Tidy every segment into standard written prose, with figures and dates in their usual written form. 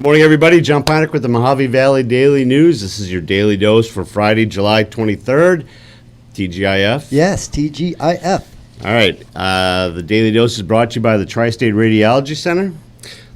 Morning, everybody. John Ponick with the Mojave Valley Daily News. This is your daily dose for Friday, July 23rd. TGIF. Yes, TGIF. All right. The daily dose is brought to you by the Tri-State Radiology Center.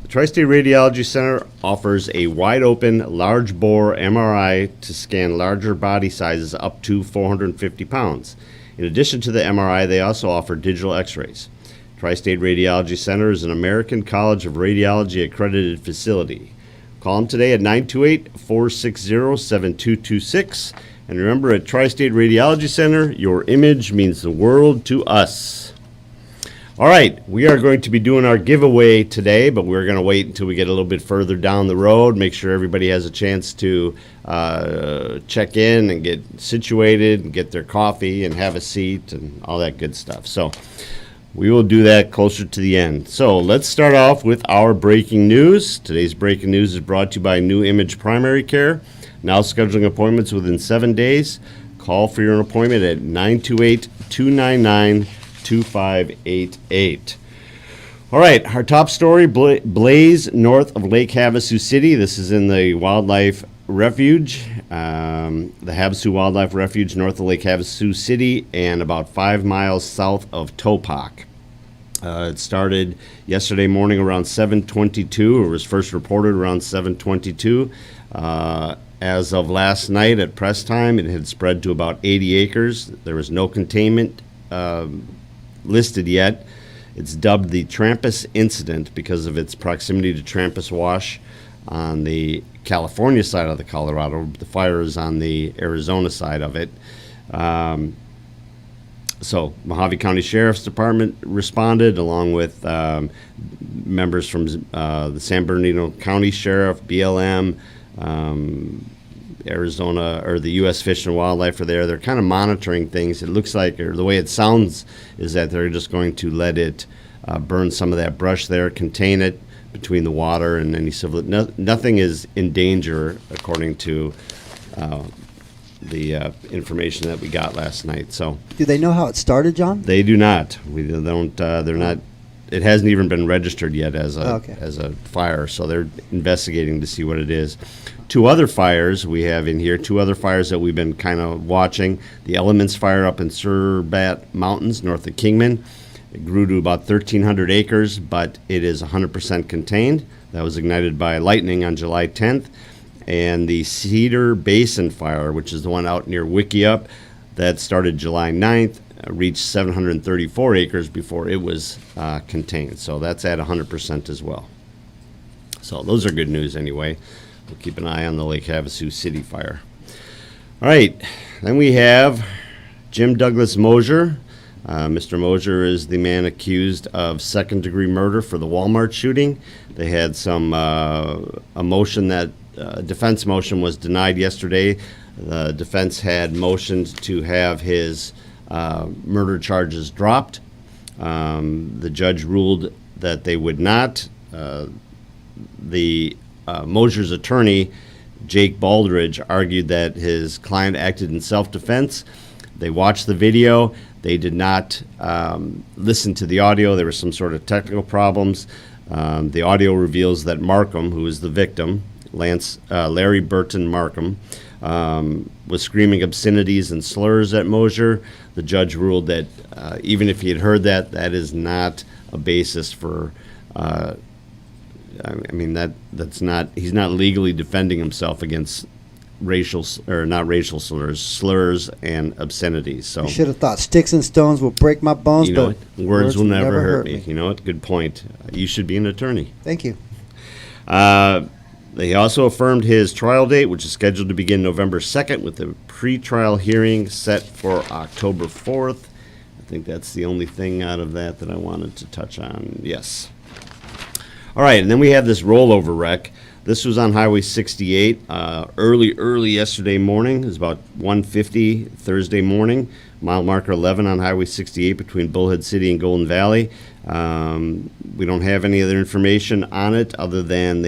The Tri-State Radiology Center offers a wide-open, large-bore MRI to scan larger body sizes up to 450 pounds. In addition to the MRI, they also offer digital x-rays. Tri-State Radiology Center is an American College of Radiology accredited facility. Call them today at 928-460-7226. And remember, at Tri-State Radiology Center, your image means the world to us. All right, we are going to be doing our giveaway today, but we're going to wait until we get a little bit further down the road, make sure everybody has a chance to check in and get situated and get their coffee and have a seat and all that good stuff. So we will do that closer to the end. So let's start off with our breaking news. Today's breaking news is brought to you by New Image Primary Care. Now scheduling appointments within 7 days. Call for your appointment at 928-299-2588. All right, our top story, blaze north of Lake Havasu City. This is in the Wildlife Refuge, the Havasu Wildlife Refuge north of Lake Havasu City and about 5 miles south of Topak. It started yesterday morning around 7:22, or was first reported around 7:22. As of last night at press time, it had spread to about 80 acres. There was no containment listed yet. It's dubbed the Trampus Incident because of its proximity to Trampus Wash on the California side of the Colorado. The fire is on the Arizona side of it. So Mojave County Sheriff's Department responded along with members from the San Bernardino County Sheriff, BLM, Arizona, or the U.S. Fish and Wildlife are there. They're kind of monitoring things. It looks like, or the way it sounds, is that they're just going to let it burn some of that brush there, contain it between the water and any civil. Nothing is in danger, according to the information that we got last night. So, do they know how it started, John? They do not. We don't. They're not. It hasn't even been registered yet as a fire, so they're investigating to see what it is. Two other fires we have in here. Two other fires that we've been kind of watching. The Elements Fire up in Surbat Mountains, north of Kingman. It grew to about 1,300 acres, but it is 100% contained. That was ignited by lightning on July 10th. And the Cedar Basin Fire, which is the one out near Wickiup, that started July 9th, reached 734 acres before it was contained. So that's at 100% as well. So those are good news anyway. We'll keep an eye on the Lake Havasu City fire. All right, then we have Jim Douglas Mosier. Mr. Mosier is the man accused of second-degree murder for the Walmart shooting. They had some motion that defense motion was denied yesterday. The defense had motioned to have his murder charges dropped. The judge ruled that they would not. The Mosier's attorney, Jake Baldridge, argued that his client acted in self-defense. They watched the video. They did not listen to the audio. There were some sort of technical problems. The audio reveals that Markham, who is the victim, Larry Burton Markham, was screaming obscenities and slurs at Mosier. The judge ruled that even if he had heard that, that is not a basis for. That's not. He's not legally defending himself against slurs and obscenities. So you should have thought sticks and stones will break my bones, but words will never hurt me. You know what? Good point. You should be an attorney. Thank you. They also affirmed his trial date, which is scheduled to begin November 2nd, with a pre-trial hearing set for October 4th. I think that's the only thing out of that I wanted to touch on. Yes. All right, and then we have this rollover wreck. This was on Highway 68 early yesterday morning. It was about 1:50 Thursday morning. Mile marker 11 on Highway 68 between Bullhead City and Golden Valley. We don't have any other information on it other than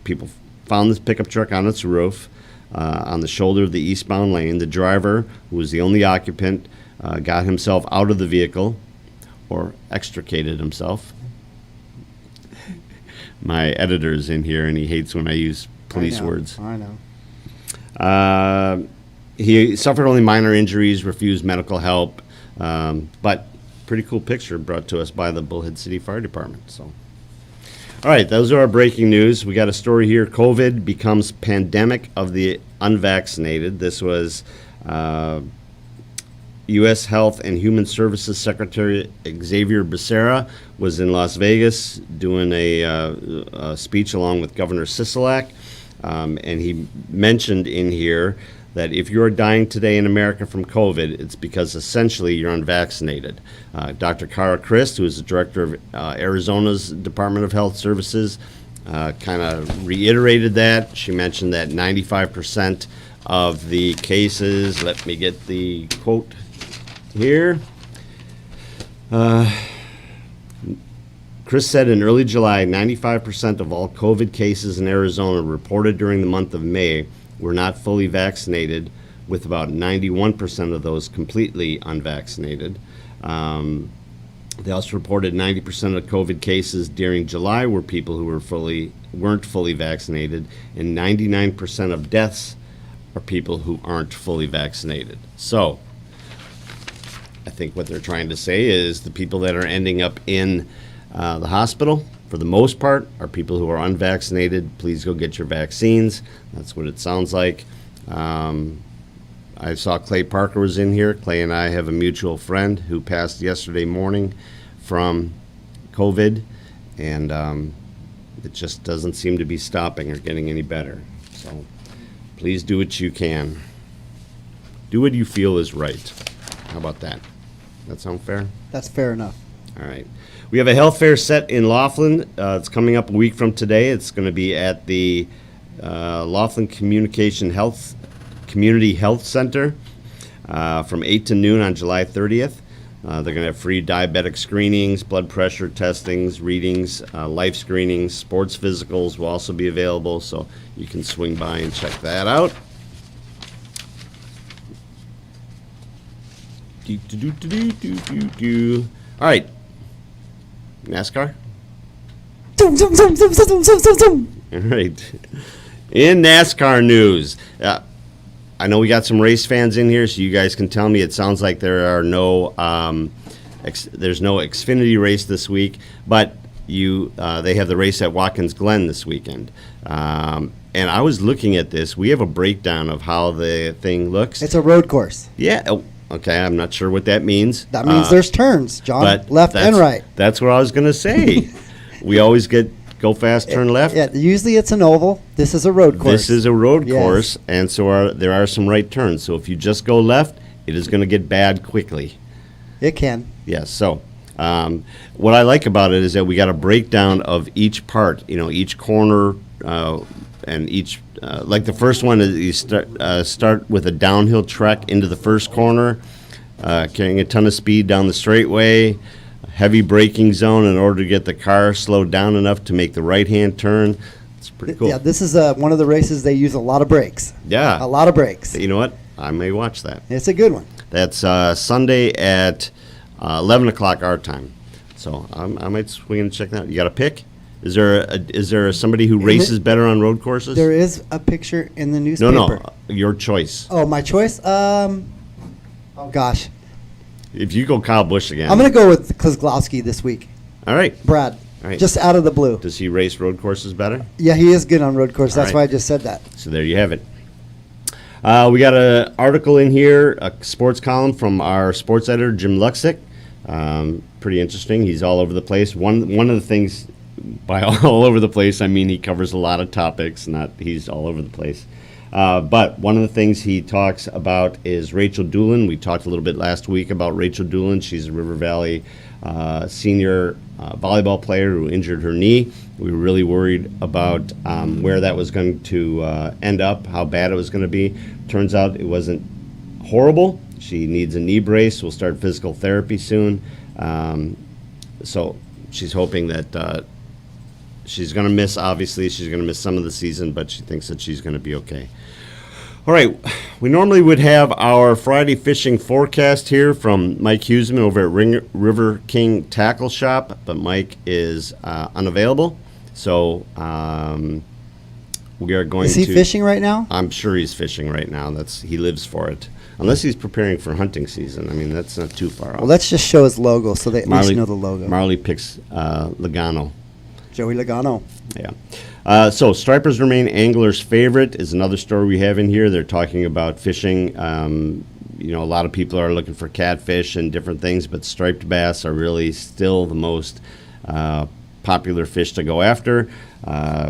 people found this pickup truck on its roof on the shoulder of the eastbound lane. The driver, who was the only occupant, got himself out of the vehicle, or extricated himself. my editor's in here, and he hates when I use police words. I know. He suffered only minor injuries, refused medical help, but pretty cool picture brought to us by the Bullhead City Fire Department. So, all right, those are our breaking news. We got a story here. COVID becomes pandemic of the unvaccinated. This was U.S. Health and Human Services Secretary Xavier Becerra was in Las Vegas doing a speech along with Governor Sisolak, and he mentioned in here that if you're dying today in America from COVID, it's because essentially you're unvaccinated. Dr. Cara Christ, who is the director of Arizona's Department of Health Services, kind of reiterated that. She mentioned that 95% of the cases, let me get the quote here. Chris said in early July, 95% of all COVID cases in Arizona reported during the month of May were not fully vaccinated, with about 91% of those completely unvaccinated. They also reported 90% of COVID cases during July were people who weren't fully vaccinated, and 99% of deaths are people who aren't fully vaccinated. So, I think what they're trying to say is the people that are ending up in the hospital, for the most part, are people who are unvaccinated. Please go get your vaccines. That's what it sounds like. I saw Clay Parker was in here. Clay and I have a mutual friend who passed yesterday morning from COVID, and it just doesn't seem to be stopping or getting any better. So please do what you can. Do what you feel is right. How about that? That sound fair? That's fair enough. All right. We have a health fair set in Laughlin. It's coming up a week from today. It's going to be at the Laughlin Community Health Center from 8 to noon on July 30th. They're going to have free diabetic screenings, blood pressure testings, readings, life screenings, sports physicals will also be available, so you can swing by and check that out. All right. NASCAR? Zoom, zoom, zoom, zoom, zoom, zoom, zoom, zoom. All right. In NASCAR news, I know we got some race fans in here, so you guys can tell me. It sounds like there are there's no Xfinity race this week, but they have the race at Watkins Glen this weekend. And I was looking at this. We have a breakdown of how the thing looks. It's a road course. Yeah. Oh, okay, I'm not sure what that means. That means there's turns, John, left and right. That's what I was going to say. We always go fast, turn left. Yeah, usually it's an oval. This is a road course. This is a road course, and so there are some right turns. So if you just go left, it is going to get bad quickly. It can. Yes. So what I like about it is that we got a breakdown of each part. Each corner and each. Like the first one is you start with a downhill trek into the first corner, carrying a ton of speed down the straightway, heavy braking zone in order to get the car slowed down enough to make the right-hand turn. It's pretty cool. Yeah, this is one of the races they use a lot of brakes. Yeah. A lot of brakes. You know what? I may watch that. It's a good one. That's Sunday at 11 o'clock our time. So I might swing and check that out. You got a pick? Is there somebody who races better on road courses? There is a picture in the newspaper. No, your choice. Oh, my choice? Oh, gosh. If you go Kyle Busch again. I'm going to go with Kozlowski this week. All right. Brad. All right. Just out of the blue. Does he race road courses better? Yeah, he is good on road courses. That's why I just said that. So there you have it. We got an article in here, a sports column from our sports editor, Jim Luxick. Pretty interesting. He's all over the place. One of the things, by all over the place, I mean he covers a lot of topics, not he's all over the place. But one of the things he talks about is Rachel Doolin. We talked a little bit last week about Rachel Doolin. She's a River Valley senior volleyball player who injured her knee. We were really worried about where that was going to end up, how bad it was going to be. Turns out it wasn't horrible. She needs a knee brace. We'll start physical therapy soon. So she's hoping that she's going to miss, obviously, she's going to miss some of the season, but she thinks that she's going to be okay. All right, we normally would have our Friday fishing forecast here from Mike Huseman over at River King Tackle Shop, but Mike is unavailable. So we are going Is he to. fishing right now? I'm sure he's fishing right now. He lives for it. Unless he's preparing for hunting season. I mean, that's not too far off. Well, let's just show his logo so they at least know the logo. Marley picks Logano. Joey Logano. Yeah. So stripers remain anglers' favorite is another story we have in here. They're talking about fishing. A lot of people are looking for catfish and different things, but striped bass are really still the most popular fish to go after.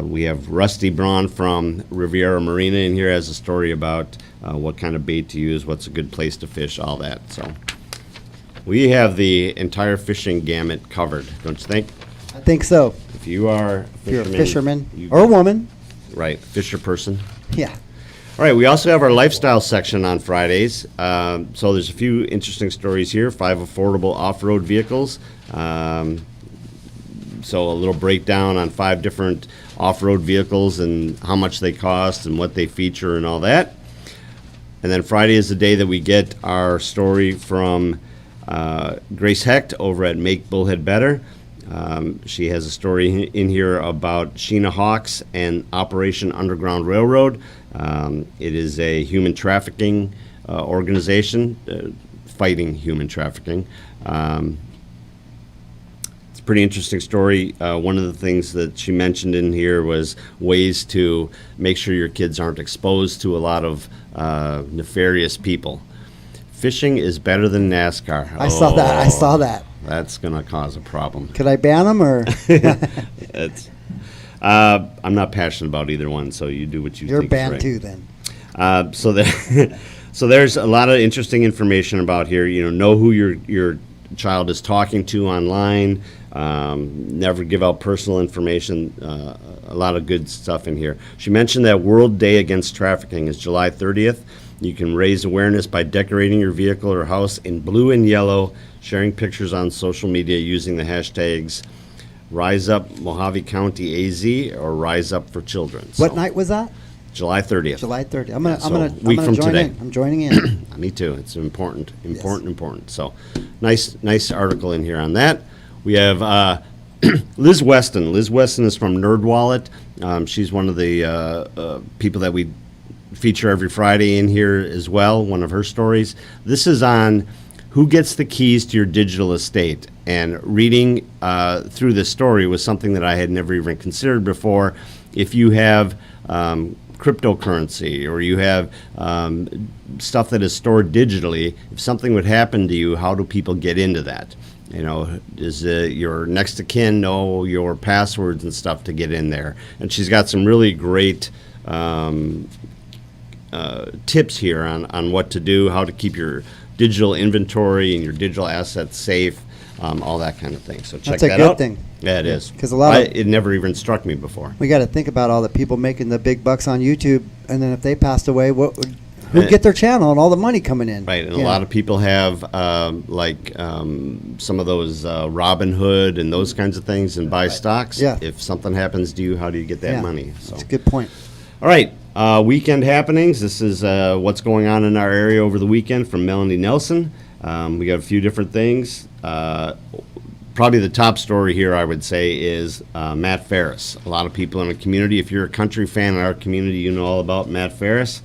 We have Rusty Braun from Riviera Marina in here has a story about what kind of bait to use, what's a good place to fish, all that. So we have the entire fishing gamut covered, don't you think? I think so. If you are If you're a fisherman or a woman. Right, fisher person. Yeah. All right, we also have our lifestyle section on Fridays. So there's a few interesting stories here. 5 affordable off-road vehicles. So a little breakdown on 5 different off-road vehicles and how much they cost and what they feature and all that. And then Friday is the day that we get our story from Grace Hecht over at Make Bullhead Better. She has a story in here about Sheena Hawks and Operation Underground Railroad. It is a human trafficking organization fighting human trafficking. It's a pretty interesting story. One of the things that she mentioned in here was ways to make sure your kids aren't exposed to a lot of nefarious people. Fishing is better than NASCAR. I saw that. That's going to cause a problem. Could I ban them or? I'm not passionate about either one, so you do what you You're think is right. banned too, then. So there's a lot of interesting information about here. Know who your child is talking to online. Never give out personal information. A lot of good stuff in here. She mentioned that World Day Against Trafficking is July 30th. You can raise awareness by decorating your vehicle or house in blue and yellow, sharing pictures on social media using the hashtags Rise Up Mojave County AZ or Rise Up for Children. What night was that? July 30th. July 30th. I'm week from join today. in. I'm joining in. Me too. It's important. So nice article in here on that. We have Liz Weston. Liz Weston is from NerdWallet. She's one of the people that we feature every Friday in here as well, one of her stories. This is on who gets the keys to your digital estate. And reading through this story was something that I had never even considered before. If you have cryptocurrency or you have stuff that is stored digitally, if something would happen to you, how do people get into that? Does your next of kin know your passwords and stuff to get in there? And she's got some really great tips here on what to do, how to keep your digital inventory and your digital assets safe, all that kind of thing. So check that out. That's a good thing. Yeah, it is. Because it never even struck me before. We got to think about all the people making the big bucks on YouTube, and then if they passed away, who'd get their channel and all the money coming in? Right, and a lot of people have some of those Robinhood and those kinds of things and buy stocks. Yeah. If something happens to you, how do you get that money? So. That's a good point. All right, weekend happenings. This is what's going on in our area over the weekend from Melanie Nelson. We got a few different things. Probably the top story here, I would say, is Matt Ferris. A lot of people in the community, if you're a country fan in our community, you know all about Matt Ferris.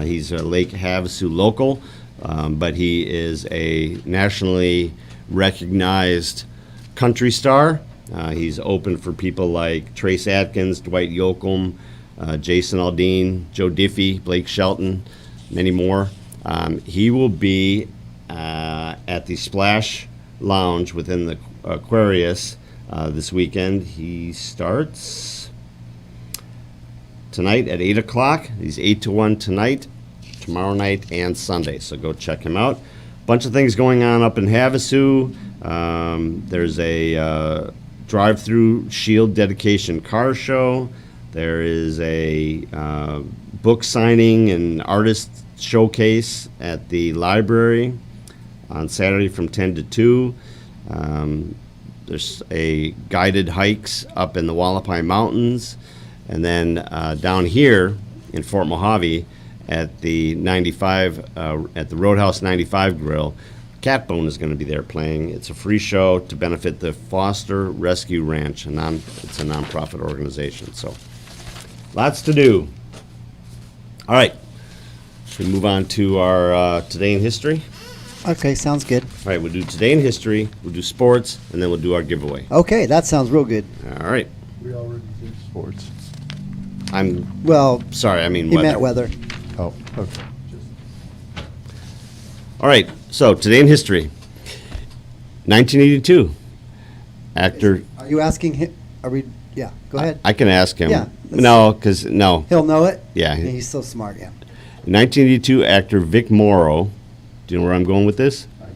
He's a Lake Havasu local, but he is a nationally recognized country star. He's open for people like Trace Atkins, Dwight Yoakam, Jason Aldean, Joe Diffie, Blake Shelton, many more. He will be at the Splash Lounge within the Aquarius this weekend. He starts tonight at 8 o'clock. He's 8 to 1 tonight, tomorrow night, and Sunday. So go check him out. Bunch of things going on up in Havasu. There's a drive-through Shield dedication car show. There is a book signing and artist showcase at the library on Saturday from 10 to 2. There's a guided hikes up in the Wallapai Mountains. And then down here in Fort Mojave at the 95, at the Roadhouse 95 Grill, Catbone is going to be there playing. It's a free show to benefit the Foster Rescue Ranch. It's a nonprofit organization. So, lots to do. All right. Should we move on to our Today in History? Okay, sounds good. All right, we'll do Today in History, we'll do sports, and then we'll do our giveaway. Okay, that sounds real good. All right. We already did sports. I'm Well, sorry, I mean he weather. meant weather. Oh, okay. All right, so Today in History. 1982. Actor, Are you asking him? Are we? Yeah, go ahead. I can ask him. Yeah, let's- No, because, no. He'll know it. Yeah. He's so smart. Yeah. 1982 actor Vic Morrow. Do you know where I'm going with this? I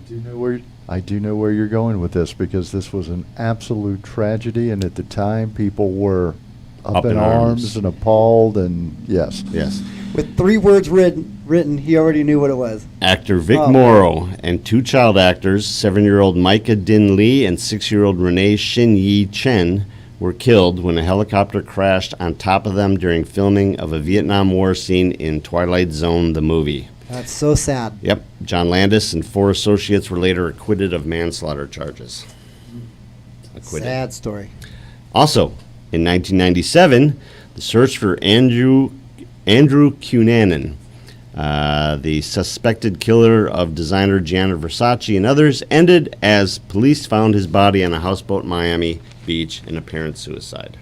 do know where you're going with this, because this was an absolute tragedy, and at the time people were up in arms and appalled, and yes. Yes. With 3 words written, he already knew what it was. Actor Vic Oh. Morrow and 2 child actors, 7-year-old Micah Din Lee and 6-year-old Renee Shin Yi Chen, were killed when a helicopter crashed on top of them during filming of a Vietnam War scene in Twilight Zone, the movie. That's so sad. Yep. John Landis and 4 associates were later acquitted of manslaughter charges. Acquitted. Sad story. Also, in 1997, the search for Andrew Cunanan, the suspected killer of designer Gianni Versace and others, ended as police found his body on a houseboat in Miami Beach, an apparent suicide.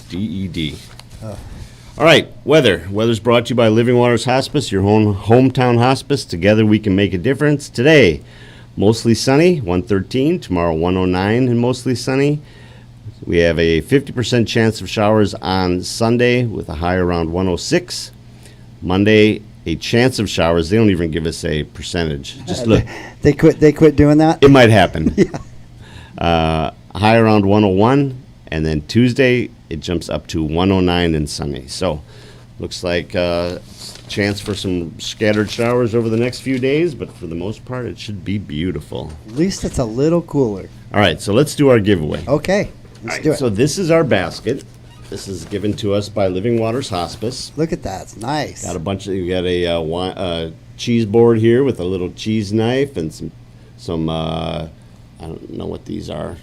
DED. All right, weather. Weather's brought to you by Living Waters Hospice, your hometown hospice. Together we can make a difference. Today, mostly sunny, 113. Tomorrow, 109 and mostly sunny. We have a 50% chance of showers on Sunday with a high around 106. Monday, a chance of showers. They don't even give us a percentage. Just look. They quit doing that. It might happen. Yeah. High around 101. And then Tuesday, it jumps up to 109 and sunny. So, looks like chance for some scattered showers over the next few days, but for the most part, it should be beautiful. At least it's a little cooler. All right, so let's do our giveaway. Okay, let's do it. So this is our basket. This is given to us by Living Waters Hospice. Look at that. It's nice. We got a cheese board here with a little cheese knife and some I don't know what these are.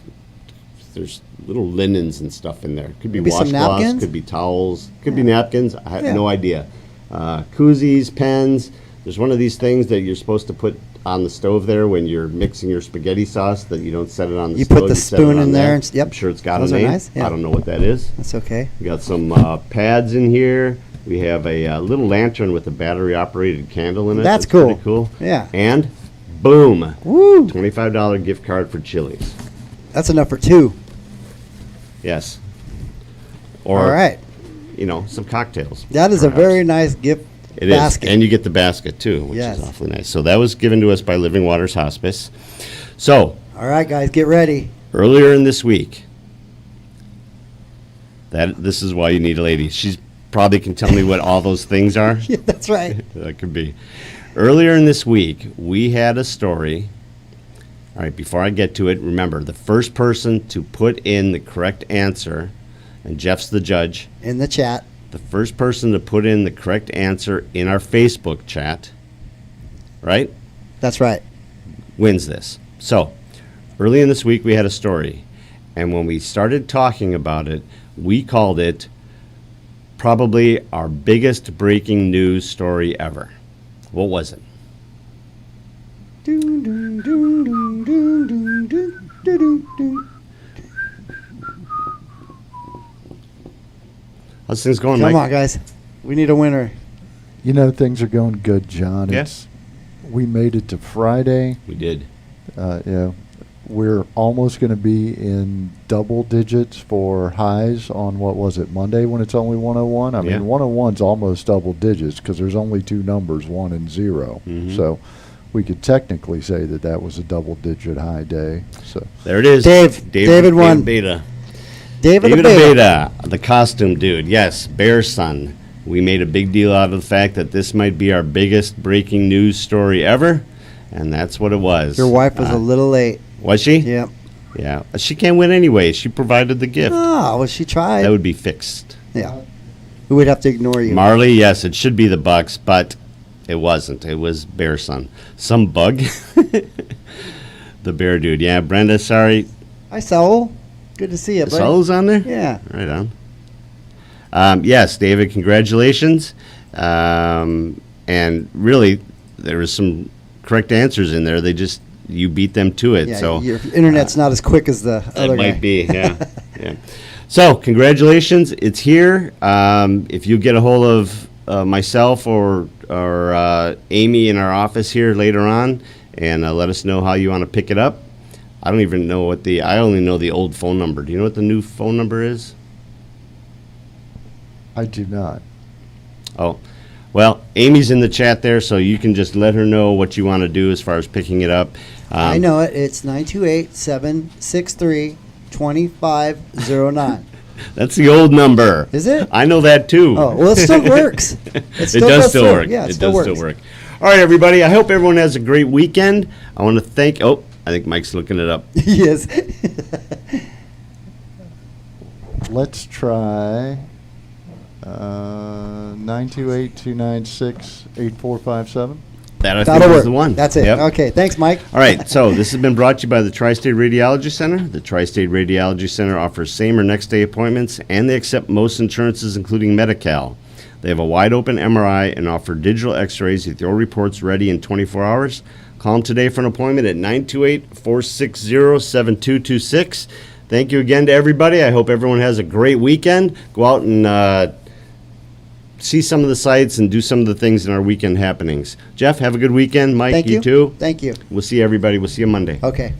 There's little linens and stuff in there. Could be Maybe some washcloths, napkins? could be towels, could be napkins. I have Yeah. no idea. Koozies, pens. There's one of these things that you're supposed to put on the stove there when you're mixing your spaghetti sauce, that you don't set it on the You stove. put the set it spoon on in there and yep. I'm sure it's got Those a are name. nice, yeah. I don't know what that is. That's okay. We got some pads in here. We have a little lantern with a battery-operated candle in it. That's pretty cool. cool. Yeah. And boom, Woo! $25 gift card for Chili's. That's enough for 2. Yes. Or, All right. some cocktails. That is a perhaps. very nice gift It is, basket. and you get the basket too, which Yes. is awfully nice. So that was given to us by Living Waters Hospice. So All right, guys, get ready. earlier in this week, this is why you need a lady. She's probably can tell me what all those things are. Yeah, that's right. That could be. Earlier in this week, we had a story. All right, before I get to it, remember the first person to put in the correct answer, and Jeff's the judge. In the chat. The first person to put in the correct answer in our Facebook chat, right, That's right. wins this. So, early in this week, we had a story. And when we started talking about it, we called it probably our biggest breaking news story ever. What was it? Dun, dun, dun, dun, dun, dun, dun, dun, dun. How's things going, Come Mike? on, guys. We need a winner. Things are going good, John. Yes. We made it to Friday. We did. We're almost going to be in double digits for highs on, what was it, Monday, when it's only 101? I Yeah. mean, 101's almost double digits because there's only 2 numbers, 1 and 0. Mhm. So we could technically say that was a double-digit high day. So There it is. David won. Beta. David David Abeda. Abeda, the costume dude. Yes, Bear's son. We made a big deal out of the fact that this might be our biggest breaking news story ever, and that's what it was. Your wife was a little late. Was she? Yep. Yeah. She can't win anyway. She provided the gift. Oh, well, she tried. That would be fixed. Yeah. We would have to ignore you. Marley, yes, it should be the Bucks, but It wasn't. It was Bear Son. Some bug. The bear dude. Yeah, Brenda, sorry. Hi, Saul. Good to see you, buddy. Saul's on there? Yeah. Right on. Yes, David, congratulations. And really, there was some correct answers in there. You beat them to it. Yeah, so your internet's not as quick as the other it guy. might be, yeah. Yeah. So, congratulations. It's here. If you get a hold of myself or Amy in our office here later on and let us know how you want to pick it up. I don't even know I only know the old phone number. Do you know what the new phone number is? I do not. Oh, well, Amy's in the chat there, so you can just let her know what you want to do as far as picking it up. I know it. It's 928-763-2509. That's the old number. Is it? I know that too. Oh, well, it still works. It does still work. Yeah, it still does works. still work. All right, everybody. I hope everyone has a great weekend. I want to thank. Oh, I think Mike's looking it up. Yes. Let's try 928-296-8457. That I That'll think work. is the one. That's it. Yep. Okay. Thanks, Mike. All right, so this has been brought to you by the Tri-State Radiology Center. The Tri-State Radiology Center offers same or next day appointments, and they accept most insurances, including Medi-Cal. They have a wide-open MRI and offer digital x-rays with your reports ready in 24 hours. Call them today for an appointment at 928-460-7226. Thank you again to everybody. I hope everyone has a great weekend. Go out and see some of the sites and do some of the things in our weekend happenings. Jeff, have a good weekend. Mike, Thank you. too. Thank you. We'll see everybody. We'll see you Monday. Okay.